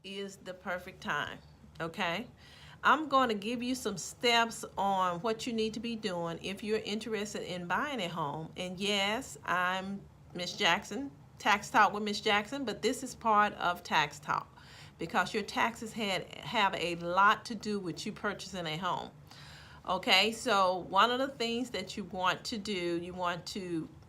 is the perfect time. Okay, I'm going to give you some steps on what you need to be doing if you're interested in buying a home. And yes, I'm Miss Jackson, Tax Talk with Miss Jackson, but this is part of Tax Talk because your taxes have a lot to do with you purchasing a home. Okay, so one of the things that you want to do,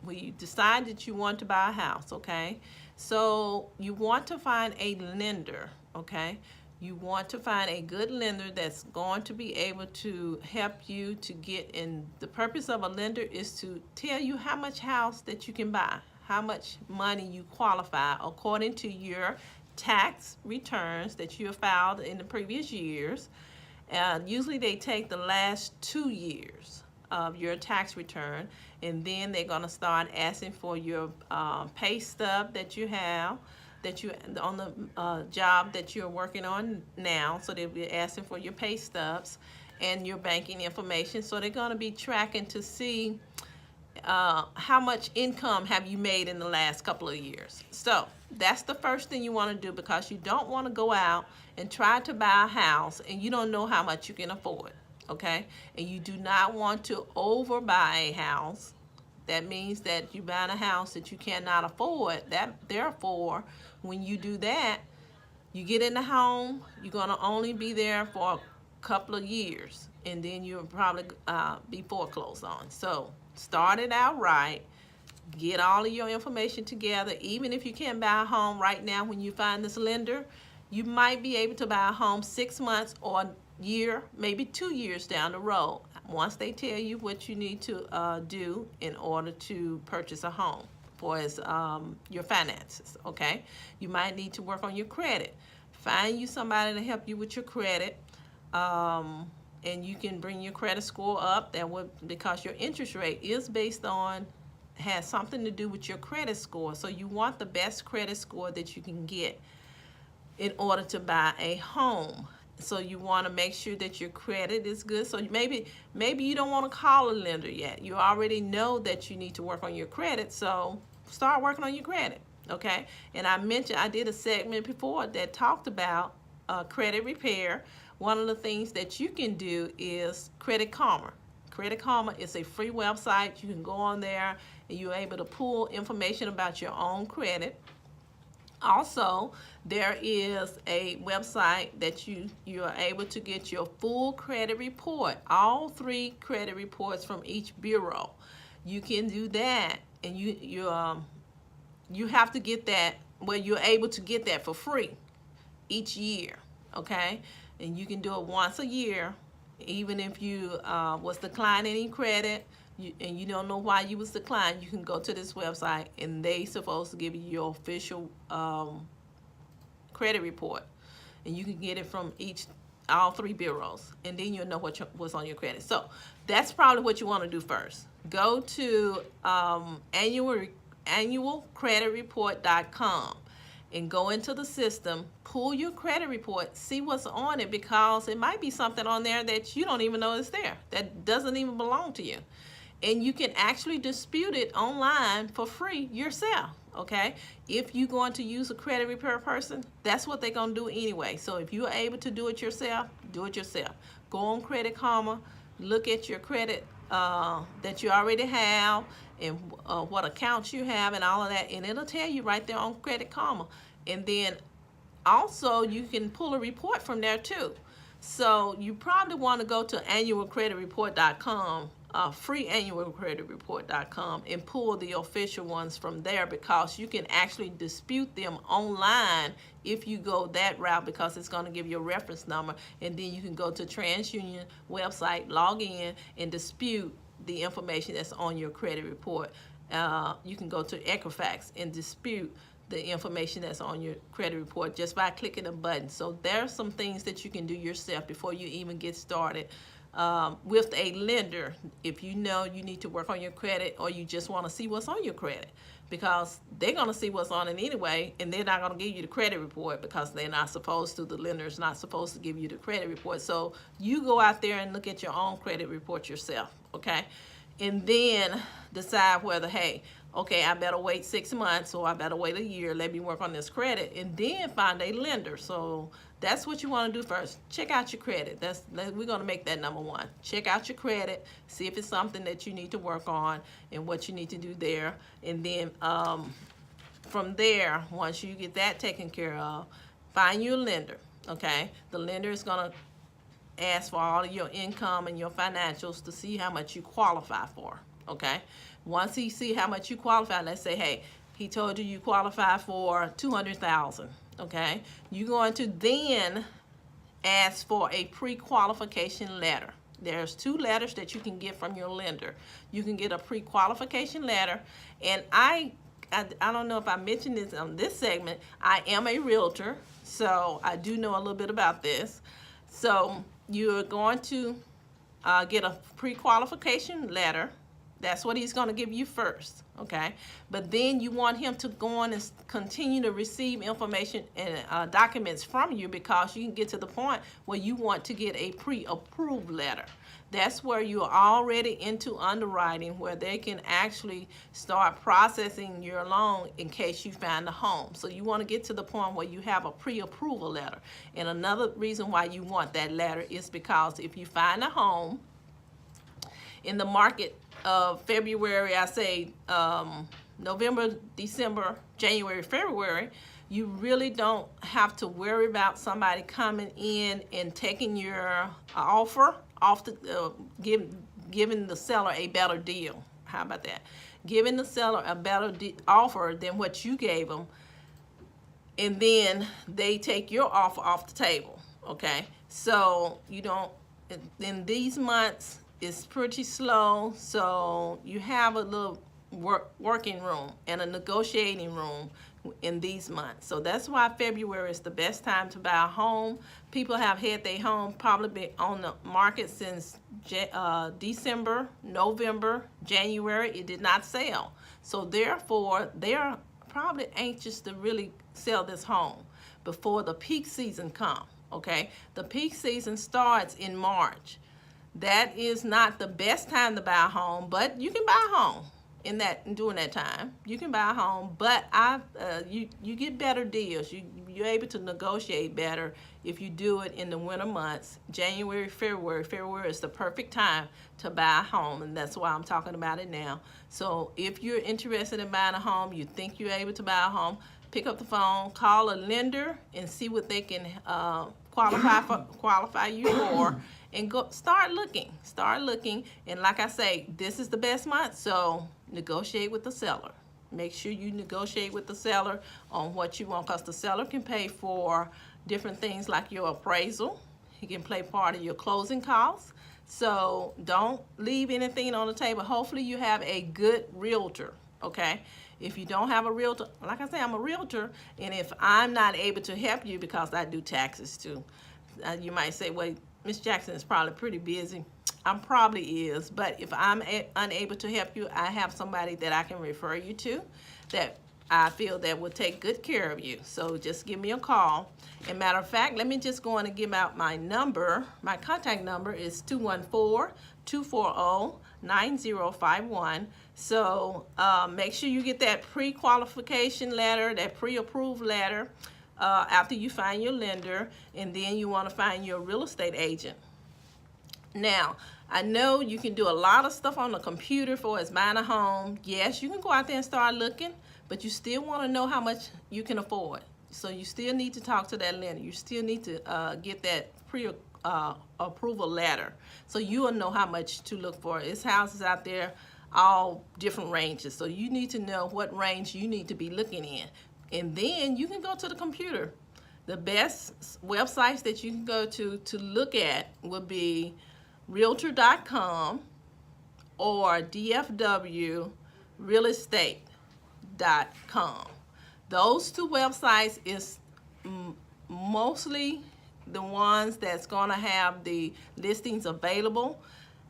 when you decide that you want to buy a house, okay, so you want to find a lender, okay, you want to find a good lender that's going to be able to help you to get in. The purpose of a lender is to tell you how much house that you can buy, how much money you qualify according to your tax returns that you have filed in the previous years. Usually they take the last 2 years of your tax return, and then they're going to start asking for your pay stub that you have, that you on the job that you're working on now. So they'll be asking for your pay stubs and your banking information. So they're going to be tracking to see how much income have you made in the last couple of years. So that's the first thing you want to do, because you don't want to go out and try to buy a house and you don't know how much you can afford. Okay, and you do not want to overbuy a house. That means that you buy a house that you cannot afford. That therefore, when you do that, you get in the home, you're going to only be there for a couple of years, and then you'll probably be foreclosed on. So start it out right. Get all of your information together. Even if you can't buy a home right now, when you find this lender, you might be able to buy a home 6 months or a year, maybe 2 years down the road, once they tell you what you need to do in order to purchase a home for your finances. Okay, you might need to work on your credit. Find you somebody to help you with your credit, and you can bring your credit score up. That would, because your interest rate is based on, has something to do with your credit score. So you want the best credit score that you can get in order to buy a home. So you want to make sure that your credit is good. So maybe you don't want to call a lender yet. You already know that you need to work on your credit, so start working on your credit. Okay, and I did a segment before that talked about credit repair. One of the things that you can do is Credit Karma. Credit Karma is a free website. You can go on there and you're able to pull information about your own credit. Also, there is a website that you are able to get your full credit report, all 3 credit reports from each bureau. You can do that, and you have to get that, well, you're able to get that for free each year. Okay, and you can do it once a year. Even if you was declining any credit, and you don't know why you was declined, you can go to this website and they supposed to give you your official credit report, and you can get it from all 3 bureaus, and then you'll know what's on your credit. So that's probably what you want to do first. Go to annualcreditreport.com and go into the system, pull your credit report, see what's on it, because it might be something on there that you don't even know is there, that doesn't even belong to you. And you can actually dispute it online for free yourself. Okay, if you're going to use a credit repair person, that's what they're going to do anyway. So if you're able to do it yourself, do it yourself. Go on Credit Karma, look at your credit that you already have, and what accounts you have and all of that, and it'll tell you right there on Credit Karma. And then also you can pull a report from there too. So you probably want to go to annualcreditreport.com, free annualcreditreport.com, and pull the official ones from there, because you can actually dispute them online if you go that route, because it's going to give you a reference number, and then you can go to TransUnion website, log in, and dispute the information that's on your credit report. You can go to Equifax and dispute the information that's on your credit report just by clicking a button. So there are some things that you can do yourself before you even get started with a lender, if you know you need to work on your credit, or you just want to see what's on your credit, because they're going to see what's on it anyway, and they're not going to give you the credit report because they're not supposed to. The lender is not supposed to give you the credit report. So you go out there and look at your own credit report yourself. Okay, and then decide whether, hey, okay, I better wait 6 months or I better wait a year. Let me work on this credit and then find a lender. So that's what you want to do first. Check out your credit. We're going to make that number one. Check out your credit. See if it's something that you need to work on and what you need to do there. And then from there, once you get that taken care of, find you a lender. Okay, the lender is going to ask for all of your income and your financials to see how much you qualify for. Okay, once he see how much you qualify, let's say, hey, he told you qualify for $200,000. Okay, you're going to then ask for a pre-qualification letter. There's 2 letters that you can get from your lender. You can get a pre-qualification letter, and I don't know if I mentioned this on this segment. I am a realtor, so I do know a little bit about this. So you're going to get a pre-qualification letter. That's what he's going to give you first, okay? But then you want him to go on and continue to receive information and documents from you, because you can get to the point where you want to get a pre-approved letter. That's where you're already into underwriting, where they can actually start processing your loan in case you find a home. So you want to get to the point where you have a pre-approval letter. And another reason why you want that letter is because if you find a home in the market of February, I say November, December, January, February, you really don't have to worry about somebody coming in and taking your offer off the giving the seller a better deal. How about that? Giving the seller a better offer than what you gave them, and then they take your offer off the table. Okay, so you don't. In these months, it's pretty slow, so you have a little working room and a negotiating room in these months. So that's why February is the best time to buy a home. People have had their home probably been on the market since December, November, January. It did not sell. So therefore, they're probably anxious to really sell this home before the peak season comes. Okay, the peak season starts in March. That is not the best time to buy a home, but you can buy a home during that time. You can buy a home, but you get better deals. You're able to negotiate better if you do it in the winter months. January, February. February is the perfect time to buy a home, and that's why I'm talking about it now. So if you're interested in buying a home, you think you're able to buy a home, pick up the phone, call a lender, and see what they can qualify you for. And go start looking, and like I say, this is the best month, so negotiate with the seller. Make sure you negotiate with the seller on what you want, because the seller can pay for different things like your appraisal. He can pay part of your closing costs. So don't leave anything on the table. Hopefully you have a good realtor, okay? If you don't have a realtor, like I say, I'm a realtor, and if I'm not able to help you, because I do taxes too, you might say, well, Ms. Jackson is probably pretty busy. I'm probably is, but if I'm unable to help you, I have somebody that I can refer you to that I feel that will take good care of you. So just give me a call. And matter of fact, let me just go on and give out my number. My contact number is 214-240-9051. So make sure you get that pre-qualification letter, that pre-approved letter, after you find your lender, and then you want to find your real estate agent. Now, I know you can do a lot of stuff on the computer for as buying a home. Yes, you can go out there and start looking, but you still want to know how much you can afford. So you still need to talk to that lender. You still need to get that pre-approval letter, so you will know how much to look for. It's houses out there, all different ranges. So you need to know what range you need to be looking in. And then you can go to the computer. The best websites that you can go to look at would be Realtor.com or DFWRealestate.com. Those 2 websites is mostly the ones that's gonna have the listings available.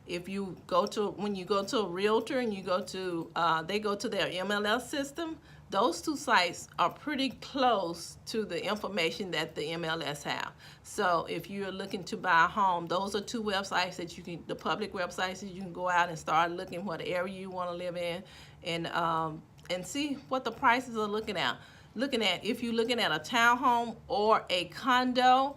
If you go to, when you go to a realtor and you go to, they go to their MLS system, Those two sites are pretty close to the information that the MLS have. So if you're looking to buy a home, those are two websites that you can, the public websites that you can go out and start looking what area you want to live in, and see what the prices are looking at. If you're looking at a townhome or a condo,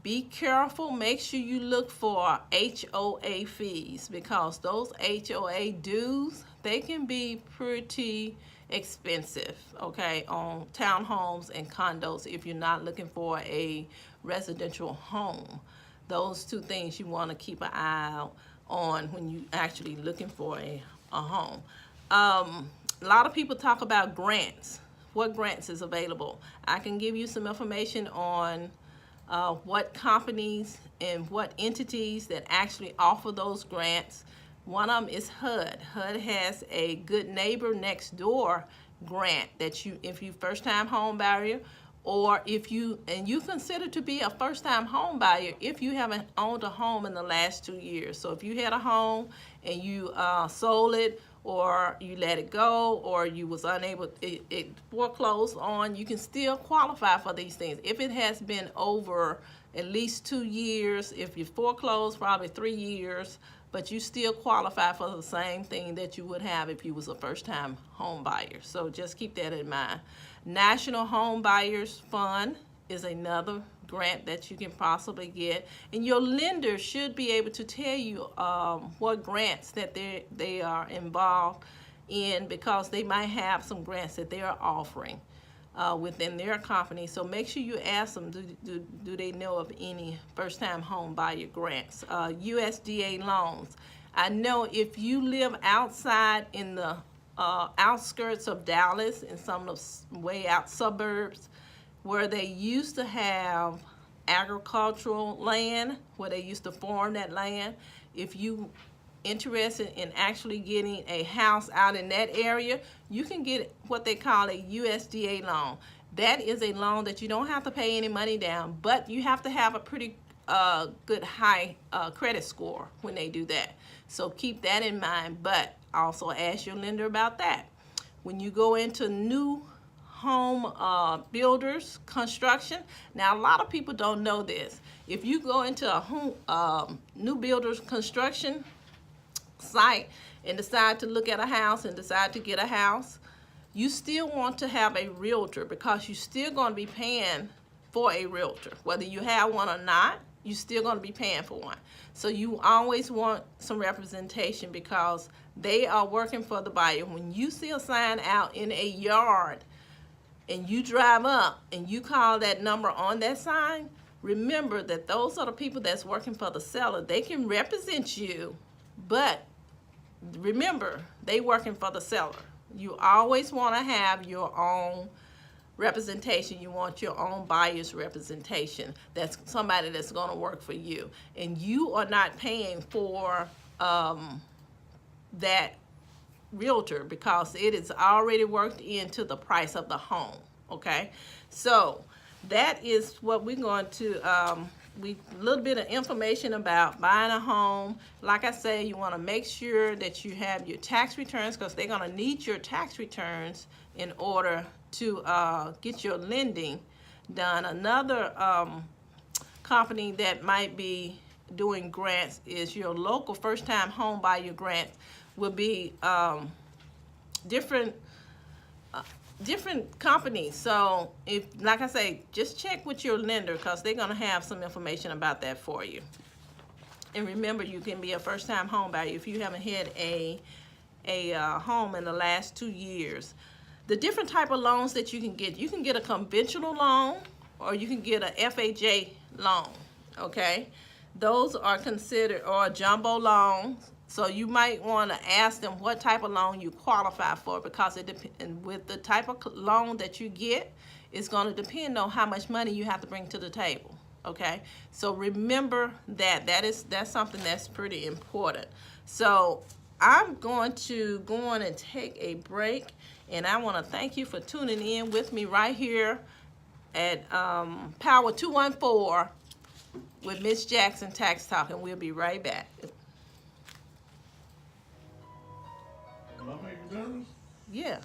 be careful. Make sure you look for HOA fees, because those HOA dues, they can be pretty expensive, okay, on townhomes and condos if you're not looking for a residential home. Those two things you want to keep an eye out on when you actually looking for a home. A lot of people talk about grants. What grants is available? I can give you some information on what companies and what entities that actually offer those grants. One of them is HUD. HUD has a Good Neighbor Next Door grant that you, if you first-time home buyer, or if you consider to be a first-time home buyer if you haven't owned a home in the last 2 years. So if you had a home and you sold it, or you let it go, or you was unable, it foreclosed on, you can still qualify for these things. If it has been over at least 2 years, if you foreclosed, probably 3 years, but you still qualify for the same thing that you would have if you was a first-time home buyer. So just keep that in mind. National Home Buyers Fund is another grant that you can possibly get, and your lender should be able to tell you what grants that they are involved in, because they might have some grants that they are offering within their company. So make sure you ask them, do they know of any first-time home buyer grants? USDA loans. I know if you live outside in the outskirts of Dallas, in some of the way out suburbs, where they used to have agricultural land, where they used to farm that land, if you interested in actually getting a house out in that area, you can get what they call a USDA loan. That is a loan that you don't have to pay any money down, but you have to have a pretty good high credit score when they do that. So keep that in mind, but also ask your lender about that. When you go into new home builders construction, now a lot of people don't know this. If you go into a home new builders construction site and decide to look at a house and decide to get a house, you still want to have a realtor, because you're still going to be paying for a realtor. Whether you have one or not, you're still going to be paying for one. So you always want some representation, because they are working for the buyer. When you see a sign out in a yard and you drive up and you call that number on that sign, remember that those are the people that's working for the seller. They can represent you, but remember, they working for the seller. You always want to have your own representation. You want your own buyer's representation. That's somebody that's going to work for you, and you are not paying for that realtor, because it is already worked into the price of the home. Okay, so that is what we're going to a little bit of information about buying a home. Like I say, you want to make sure that you have your tax returns, because they're going to need your tax returns in order to get your lending done. Another company that might be doing grants is your local first-time home buyer grant. Will be different companies. So if, like I say, just check with your lender, because they're going to have some information about that for you. And remember, you can be a first-time home buyer if you haven't had a home in the last 2 years. The different type of loans that you can get a conventional loan, or you can get a FHA loan. Okay, those are considered, or jumbo loans. So you might want to ask them what type of loan you qualify for, because it depends. With the type of loan that you get, it's going to depend on how much money you have to bring to the table. Okay, so remember that that's something that's pretty important. So I'm going to go on and take a break, and I want to thank you for tuning in with me right here at Power 214 with Miss Jackson Tax Talk, and we'll be right back. Am I making nervous? Yeah.